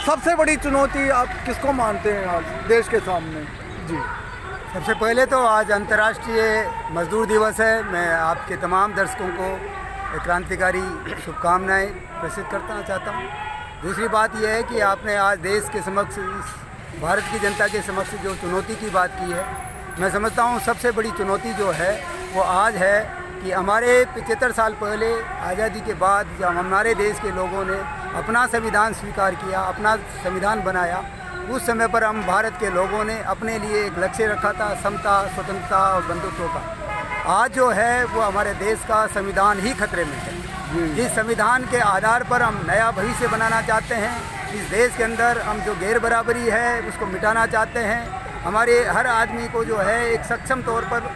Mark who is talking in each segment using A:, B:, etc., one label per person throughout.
A: सबसे बड़ी चुनौती आप किसको मानते हैं आज देश के सामने? जी,
B: सबसे पहले तो आज अंतर्राष्ट्रीय मजदूर दिवस है। मैं आपके तमाम दर्शकों को क्रांतिकारी शुभकामनाएं प्रेषित करना चाहता हूं। दूसरी बात यह है कि आपने आज देश के समक्ष, इस भारत की जनता के समक्ष जो चुनौती की बात की है, मैं समझता हूं सबसे बड़ी चुनौती जो है वो आज है कि हमारे 75 साल पहले आज़ादी के बाद जब हमारे देश के लोगों ने अपना संविधान स्वीकार किया, अपना संविधान बनाया, उस समय पर हम भारत के लोगों ने अपने लिए एक लक्ष्य रखा था, समता, स्वतंत्रता और बंधुत्व का। आज जो है वो हमारे देश का संविधान ही खतरे में है। जिस संविधान के आधार पर हम नया भविष्य बनाना चाहते हैं, इस देश के अंदर हम जो गैर बराबरी है उसको मिटाना चाहते हैं, हमारे हर आदमी को जो है एक सक्षम तौर पर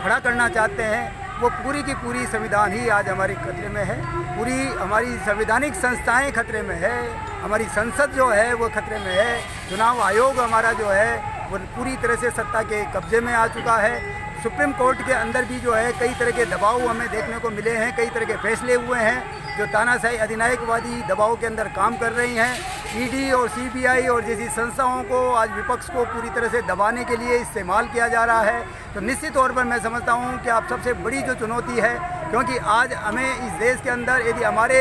B: खड़ा करना चाहते हैं, वो पूरी की पूरी संविधान ही आज हमारे खतरे में है। पूरी हमारी संवैधानिक संस्थाएं खतरे में है, हमारी संसद जो है वो खतरे में है, चुनाव आयोग हमारा जो है वो पूरी तरह से सत्ता के कब्जे में आ चुका है। सुप्रीम कोर्ट के अंदर भी जो है कई तरह के दबाव हमें देखने को मिले हैं, कई तरह के फैसले हुए हैं जो तानाशाही अधिनायकवादी दबाव के अंदर काम कर रही हैं। ईडी और सीबीआई और जैसी संस्थाओं को आज विपक्ष को पूरी तरह से दबाने के लिए इस्तेमाल किया जा रहा है। तो निश्चित तौर पर मैं समझता हूं कि आप सबसे बड़ी जो चुनौती है, क्योंकि आज हमें इस देश के अंदर यदि हमारे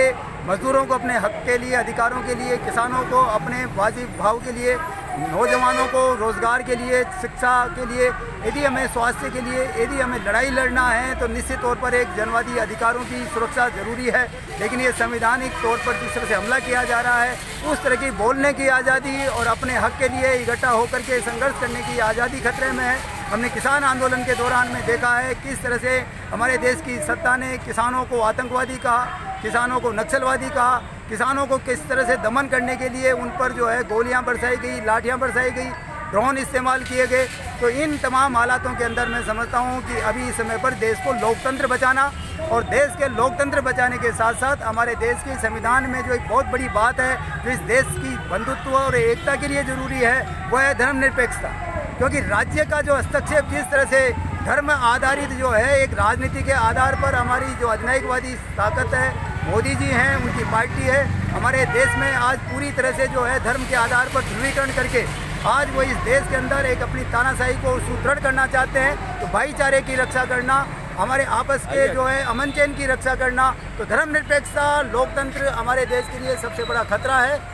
B: मजदूरों को अपने हक के लिए, अधिकारों के लिए, किसानों को अपने वाजिब भाव के लिए, नौजवानों को रोज़गार के लिए, शिक्षा के लिए, यदि हमें स्वास्थ्य के लिए, यदि हमें लड़ाई लड़ना है तो निश्चित तौर पर एक जनवादी अधिकारों की सुरक्षा जरूरी है। लेकिन ये संवैधानिक तौर पर जिस तरह से हमला किया जा रहा है, उस तरह की बोलने की आज़ादी और अपने हक के लिए इकट्ठा होकर के संघर्ष करने की आज़ादी खतरे में है। हमने किसान आंदोलन के दौरान में देखा है किस तरह से हमारे देश की सत्ता ने किसानों को आतंकवादी कहा, किसानों को नक्सलवादी कहा, किसानों को किस तरह से दमन करने के लिए उन पर जो है गोलियां बरसाई गई, लाठियां बरसाई गई, ड्रोन इस्तेमाल किए गए। तो इन तमाम हालातों के अंदर मैं समझता हूं कि अभी इस समय पर देश को लोकतंत्र बचाना और देश के लोकतंत्र बचाने के साथ साथ हमारे देश के संविधान में जो एक बहुत बड़ी बात है जो इस देश की बंधुत्व और एकता के लिए ज़रूरी है, वह है धर्मनिरपेक्षता। क्योंकि राज्य का जो हस्तक्षेप जिस तरह से धर्म आधारित जो है एक राजनीति के आधार पर हमारी जो अधिनायकवादी ताकत है, मोदी जी हैं, उनकी पार्टी है, हमारे देश में आज पूरी तरह से जो है धर्म के आधार पर ध्रुवीकरण करके आज वो इस देश के अंदर एक अपनी तानाशाही को सुदृढ़ करना चाहते हैं। तो भाईचारे की रक्षा करना, हमारे आपस के जो है अमन चैन की रक्षा करना, तो धर्मनिरपेक्षता, लोकतंत्र हमारे देश के लिए सबसे बड़ा खतरा है।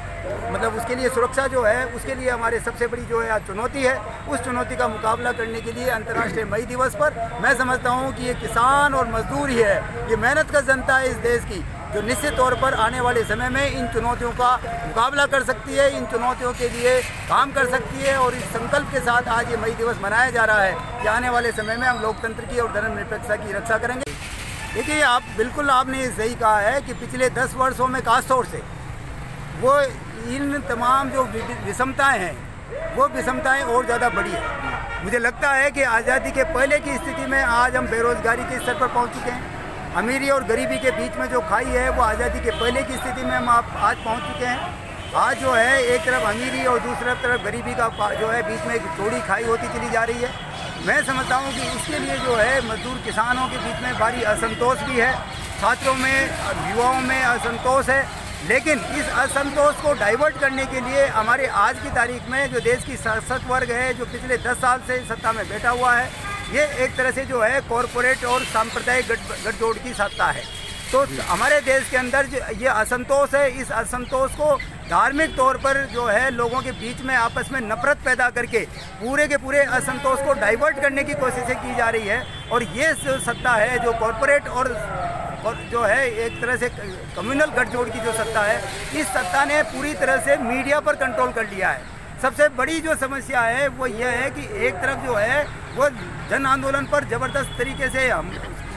B: मतलब उसके लिए सुरक्षा जो है, उसके लिए हमारे सबसे बड़ी जो है आज चुनौती है। उस चुनौती का मुकाबला करने के लिए अंतर्राष्ट्रीय मई दिवस पर मैं समझता हूँ कि ये किसान और मजदूर ही है, ये मेहनत का जनता है इस देश की, जो निश्चित तौर पर आने वाले समय में इन चुनौतियों का मुकाबला कर सकती है, इन चुनौतियों के लिए काम कर सकती है। और इस संकल्प के साथ आज ये मई दिवस मनाया जा रहा है कि आने वाले समय में हम लोकतंत्र की और धर्मनिरपेक्षता की रक्षा करेंगे। देखिए, आप बिल्कुल आपने सही कहा है कि पिछले 10 वर्षों में खासतौर से वो इन तमाम जो विषमताएं हैं वो विषमताएं और ज़्यादा बढ़ी है। मुझे लगता है कि आज़ादी के पहले की स्थिति में आज हम बेरोज़गारी के स्तर पर पहुंच चुके हैं। अमीरी और गरीबी के बीच में जो खाई है वो आज़ादी के पहले की स्थिति में हम आज पहुंच चुके हैं। आज जो है एक तरफ अमीरी और दूसरी तरफ गरीबी का जो है बीच में एक चौड़ी खाई होती चली जा रही है। मैं समझता हूँ कि इसके लिए जो है मजदूर किसानों के बीच में भारी असंतोष भी है, छात्रों में, युवाओं में असंतोष है। लेकिन इस असंतोष को डाइवर्ट करने के लिए हमारे आज की तारीख में जो देश की शासक वर्ग है, जो पिछले 10 साल से सत्ता में बैठा हुआ है, ये एक तरह से जो है कॉरपोरेट और सांप्रदायिक गठजोड़ की सत्ता है। तो हमारे देश के अंदर जो ये असंतोष है, इस असंतोष को धार्मिक तौर पर जो है लोगों के बीच में आपस में नफरत पैदा करके पूरे के पूरे असंतोष को डाइवर्ट करने की कोशिशें की जा रही है। और ये जो सत्ता है, जो कॉरपोरेट और जो है एक तरह से कम्युनल गठजोड़ की जो सत्ता है, इस सत्ता ने पूरी तरह से मीडिया पर कंट्रोल कर लिया है। सबसे बड़ी जो समस्या है वो ये है कि एक तरफ जो है वो जन आंदोलन पर ज़बरदस्त तरीके से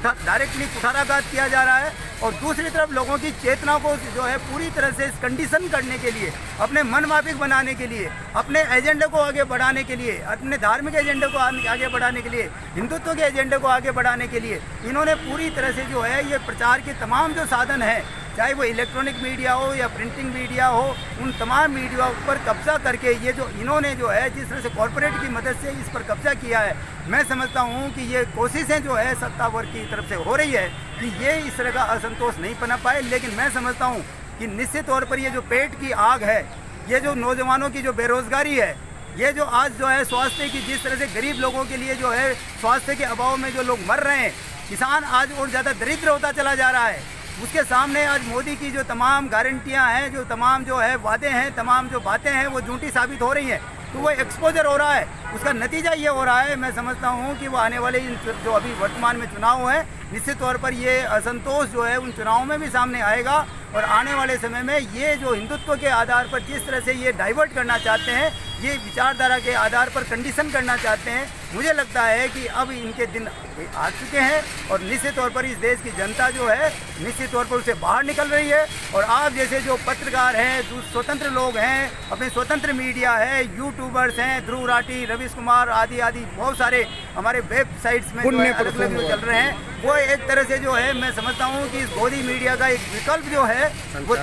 B: डायरेक्टली कुठाराघात किया जा रहा है, और दूसरी तरफ लोगों की चेतना को जो है पूरी तरह से कंडीशन करने के लिए, अपने मन माफिक बनाने के लिए, अपने एजेंडे को आगे बढ़ाने के लिए, अपने धार्मिक एजेंडे को आगे बढ़ाने के लिए, हिंदुत्व के एजेंडे को आगे बढ़ाने के लिए इन्होंने पूरी तरह से जो है ये प्रचार के तमाम जो साधन हैं, चाहे वो इलेक्ट्रॉनिक मीडिया हो या प्रिंटिंग मीडिया हो, उन तमाम मीडिया पर कब्जा करके ये जो इन्होंने जो है जिस तरह से कॉरपोरेट की मदद से इस पर कब्जा किया है, मैं समझता हूँ कि ये कोशिशें जो है सत्ता वर्ग की तरफ से हो रही है कि ये इस तरह का असंतोष नहीं पनप पाए। लेकिन मैं समझता हूँ कि निश्चित तौर पर ये जो पेट की आग है, ये जो नौजवानों की जो बेरोज़गारी है, ये जो आज जो है स्वास्थ्य की जिस तरह से गरीब लोगों के लिए जो है स्वास्थ्य के अभाव में जो लोग मर रहे हैं, किसान आज और ज़्यादा दरिद्र होता चला जा रहा है, उसके सामने आज मोदी की जो तमाम गारंटियां हैं, जो तमाम जो है वादे हैं, तमाम जो बातें हैं, वो झूठी साबित हो रही हैं। तो वो एक्सपोजर हो रहा है, उसका नतीजा ये हो रहा है। मैं समझता हूँ कि वो आने वाले जो अभी वर्तमान में चुनाव है, निश्चित तौर पर ये असंतोष जो है उन चुनावों में भी सामने आएगा। और आने वाले समय में ये जो हिंदुत्व के आधार पर जिस तरह से ये डाइवर्ट करना चाहते हैं, ये विचारधारा के आधार पर कंडीशन करना चाहते हैं, मुझे लगता है कि अब इनके दिन आ चुके हैं। और निश्चित तौर पर इस देश की जनता जो है निश्चित तौर पर उसे बाहर निकल रही है। और आप जैसे जो पत्रकार हैं, स्वतंत्र लोग हैं, अपने स्वतंत्र मीडिया है, यूट्यूबर्स हैं, ध्रुव राठी, रवीश कुमार आदि आदि बहुत सारे हमारे वेबसाइट्स में जो है अलग अलग जो चल रहे हैं, वो एक तरह से जो है मैं समझता हूँ कि इस गोदी मीडिया का एक विकल्प जो है वो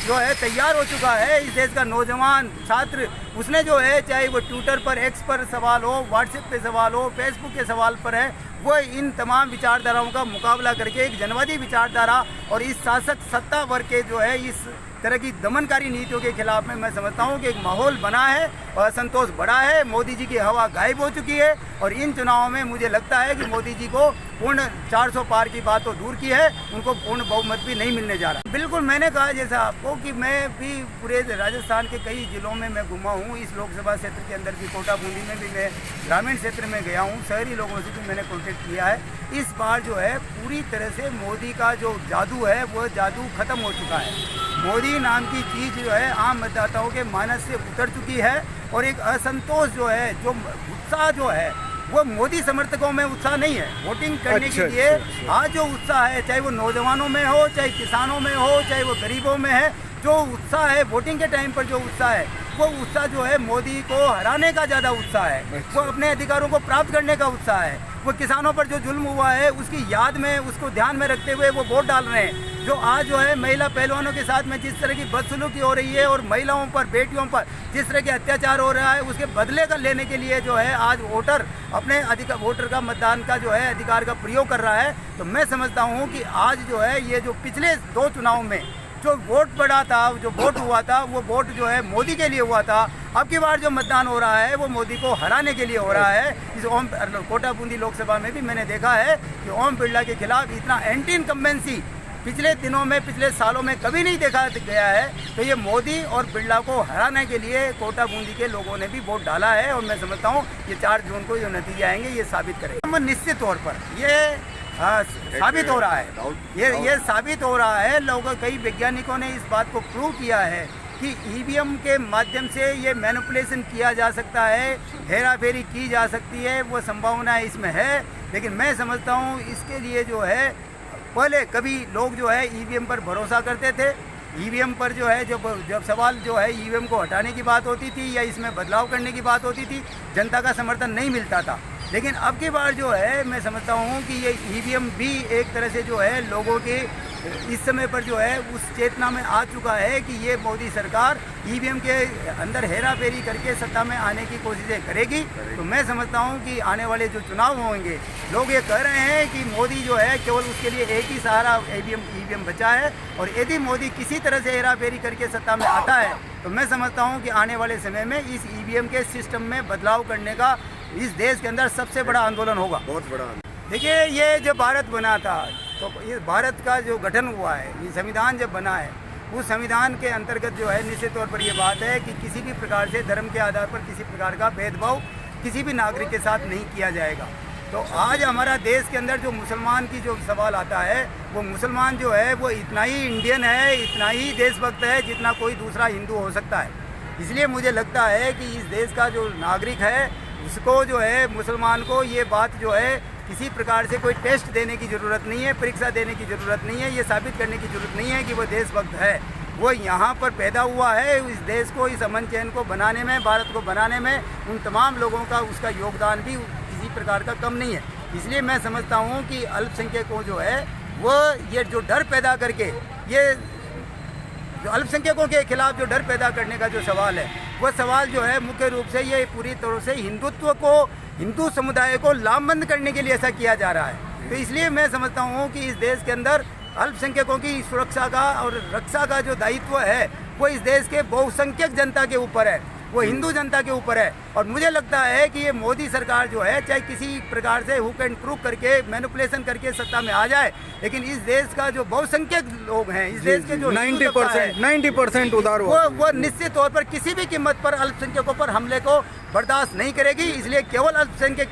B: जो है तैयार हो चुका है। इस देश का नौजवान छात्र, उसने जो है चाहे वो ट्विटर पर, एक्स पर सवाल हो, व्हाट्सएप पे सवाल हो, फेसबुक के सवाल पर है, वो इन तमाम विचारधाराओं का मुकाबला करके एक जनवादी विचारधारा और इस शासक सत्ता वर्ग के जो है इस तरह की दमनकारी नीतियों के खिलाफ में मैं समझता हूँ कि एक माहौल बना है और असंतोष बढ़ा है। मोदी जी की हवा गायब हो चुकी है और इन चुनावों में मुझे लगता है कि मोदी जी को पूर्ण 400 पार की बात तो दूर की है, उनको पूर्ण बहुमत भी नहीं मिलने जा रहा। बिल्कुल, मैंने कहा जैसा आपको कि मैं भी पूरे राजस्थान के कई जिलों में मैं घुमा हूँ। इस लोकसभा क्षेत्र के अंदर भी कोटा बूंदी में भी मैं ग्रामीण क्षेत्र में गया हूँ, शहरी लोगों से भी मैंने कॉन्टेक्ट किया है। इस बार जो है पूरी तरह से मोदी का जो जादू है वो जादू खत्म हो चुका है। मोदी नाम की चीज़ जो है आम मतदाताओं के मानस से उतर चुकी है और एक असंतोष जो है, जो उत्साह जो है वो मोदी समर्थकों में उत्साह नहीं है। वोटिंग करने के लिए आज जो उत्साह है, चाहे वो नौजवानों में हो, चाहे किसानों में हो, चाहे वो गरीबों में है, जो उत्साह है वोटिंग के टाइम पर जो उत्साह है, वो उत्साह जो है मोदी को हराने का ज़्यादा उत्साह है, वो अपने अधिकारों को प्राप्त करने का उत्साह है। वो किसानों पर जो जुल्म हुआ है उसकी याद में, उसको ध्यान में रखते हुए वो वोट डाल रहे हैं। जो आज जो है महिला पहलवानों के साथ में जिस तरह की बदसलूकी हो रही है और महिलाओं पर, बेटियों पर जिस तरह के अत्याचार हो रहा है, उसके बदले का लेने के लिए जो है आज वोटर अपने अधिकार, वोटर का मतदान का जो है अधिकार का प्रयोग कर रहा है। तो मैं समझता हूँ कि आज जो है ये जो पिछले 2 चुनाव में जो वोट पड़ा था, जो वोट हुआ था, वो वोट जो है मोदी के लिए हुआ था। अब की बार जो मतदान हो रहा है वो मोदी को हराने के लिए हो रहा है। इस कोटा बूंदी लोकसभा में भी मैंने देखा है कि ओम बिरला के खिलाफ इतना एंटी इनकम्बेंसी पिछले दिनों में, पिछले सालों में कभी नहीं देखा गया है। तो ये मोदी और बिरला को हराने के लिए कोटा बूंदी के लोगों ने भी वोट डाला है और मैं समझता हूँ ये 4 जून को जो नतीजे आएंगे ये साबित करेंगे। निश्चित तौर पर ये साबित हो रहा है, ये साबित हो रहा है। कई वैज्ञानिकों ने इस बात को प्रूव किया है कि ईवीएम के माध्यम से ये मैनिपुलेशन किया जा सकता है, हेरा फेरी की जा सकती है, वो संभावना इसमें है। लेकिन मैं समझता हूँ इसके लिए जो है पहले कभी लोग जो है ईवीएम पर भरोसा करते थे। ईवीएम पर जो है जब सवाल जो है ईवीएम को हटाने की बात होती थी या इसमें बदलाव करने की बात होती थी, जनता का समर्थन नहीं मिलता था। लेकिन अब की बार जो है मैं समझता हूँ कि ये ईवीएम भी एक तरह से जो है लोगों के इस समय पर जो है उस चेतना में आ चुका है कि ये मोदी सरकार ईवीएम के अंदर हेरा फेरी करके सत्ता में आने की कोशिशें करेगी। तो मैं समझता हूँ कि आने वाले जो चुनाव होंगे, लोग ये कह रहे हैं कि मोदी जो है केवल उसके लिए एक ही सहारा ईवीएम बचा है और यदि मोदी किसी तरह से हेरा फेरी करके सत्ता में आता है तो मैं समझता हूँ कि आने वाले समय में इस ईवीएम के सिस्टम में बदलाव करने का इस देश के अंदर सबसे बड़ा आंदोलन होगा, बहुत बड़ा। देखिए, ये जब भारत बना था तो ये भारत का जो गठन हुआ है, ये संविधान जब बना है, उस संविधान के अंतर्गत जो है निश्चित तौर पर ये बात है कि किसी भी प्रकार से धर्म के आधार पर किसी प्रकार का भेदभाव किसी भी नागरिक के साथ नहीं किया जाएगा। तो आज हमारा देश के अंदर जो मुसलमान की जो सवाल आता है, वो मुसलमान जो है वो इतना ही इंडियन है, इतना ही देशभक्त है जितना कोई दूसरा हिंदू हो सकता है। इसलिए मुझे लगता है कि इस देश का जो नागरिक है उसको जो है मुसलमान को ये बात जो है किसी प्रकार से कोई टेस्ट देने की ज़रूरत नहीं है, परीक्षा देने की ज़रूरत नहीं है, ये साबित करने की ज़रूरत नहीं है कि वो देशभक्त है। वो यहाँ पर पैदा हुआ है, इस देश को, इस अमन चैन को बनाने में, भारत को बनाने में उन तमाम लोगों का उसका योगदान भी किसी प्रकार का कम नहीं है। इसलिए मैं समझता हूँ कि अल्पसंख्यकों जो है वो ये जो डर पैदा करके, ये जो अल्पसंख्यकों के खिलाफ जो डर पैदा करने का जो सवाल है, वो सवाल जो है मुख्य रूप से ये पूरी तरह से हिंदुत्व को, हिंदू समुदाय को लामबंद करने के लिए ऐसा किया जा रहा है। तो इसलिए मैं समझता हूँ कि इस देश के अंदर अल्पसंख्यकों की सुरक्षा का और रक्षा का जो दायित्व है वो इस देश के बहुसंख्यक जनता के ऊपर है, वो हिंदू जनता के ऊपर है। और मुझे लगता है कि ये मोदी सरकार जो है, चाहे किसी प्रकार से हुक एंड क्रूक करके मैनिपुलेशन करके सत्ता में आ जाए, लेकिन इस देश का जो बहुसंख्यक लोग हैं, इस देश के जो
A: 90% उधार
B: वो निश्चित तौर पर किसी भी कीमत पर अल्पसंख्यकों पर हमले को बर्दाश्त नहीं करेगी। इसलिए केवल अल्पसंख्यक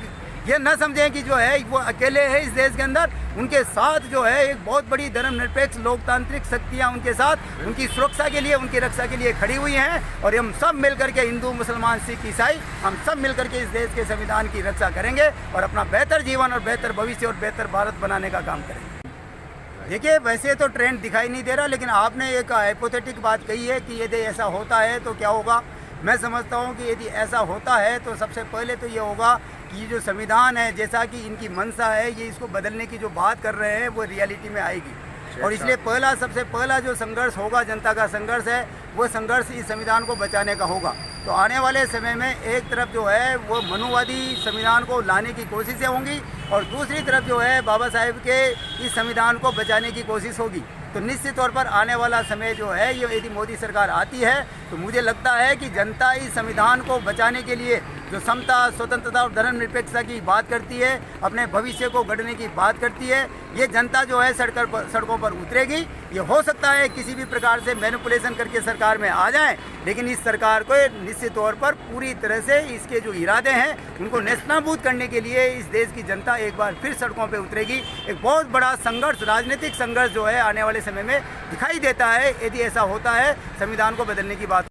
B: ये न समझें कि जो है वो अकेले है इस देश के अंदर, उनके साथ जो है एक बहुत बड़ी धर्मनिरपेक्ष लोकतांत्रिक शक्तियां उनके साथ उनकी सुरक्षा के लिए, उनकी रक्षा के लिए खड़ी हुई हैं। और हम सब मिलकर के, हिंदू मुसलमान सिख ईसाई, हम सब मिलकर के इस देश के संविधान की रक्षा करेंगे और अपना बेहतर जीवन और बेहतर भविष्य और बेहतर भारत बनाने का काम करेंगे। देखिए, वैसे तो ट्रेंड दिखाई नहीं दे रहा, लेकिन आपने एक हाइपोथेटिक बात कही है कि यदि ऐसा होता है तो क्या होगा। मैं समझता हूँ कि यदि ऐसा होता है तो सबसे पहले तो ये होगा कि ये जो संविधान है, जैसा कि इनकी मंशा है, ये इसको बदलने की जो बात कर रहे हैं वो रियलिटी में आएगी। और इसलिए सबसे पहला जो संघर्ष होगा, जनता का संघर्ष है, वो संघर्ष इस संविधान को बचाने का होगा। तो आने वाले समय में एक तरफ जो है वो मनुवादी संविधान को लाने की कोशिशें होंगी और दूसरी तरफ जो है बाबा साहेब के इस संविधान को बचाने की कोशिश होगी। तो निश्चित तौर पर आने वाला समय जो है, ये यदि मोदी सरकार आती है तो मुझे लगता है कि जनता इस संविधान को बचाने के लिए जो समता, स्वतंत्रता और धर्मनिरपेक्षता की बात करती है, अपने भविष्य को गढ़ने की बात करती है, ये जनता जो है सड़कों पर उतरेगी। ये हो सकता है किसी भी प्रकार से मैनिपुलेशन करके सरकार में आ जाए, लेकिन इस सरकार को निश्चित तौर पर पूरी तरह से इसके जो इरादे हैं उनको नेस्तनाबूद करने के लिए इस देश की जनता एक बार फिर सड़कों पर उतरेगी। एक बहुत बड़ा संघर्ष, राजनीतिक संघर्ष जो है आने वाले समय में दिखाई देता है, यदि ऐसा होता है संविधान को बदलने की बात।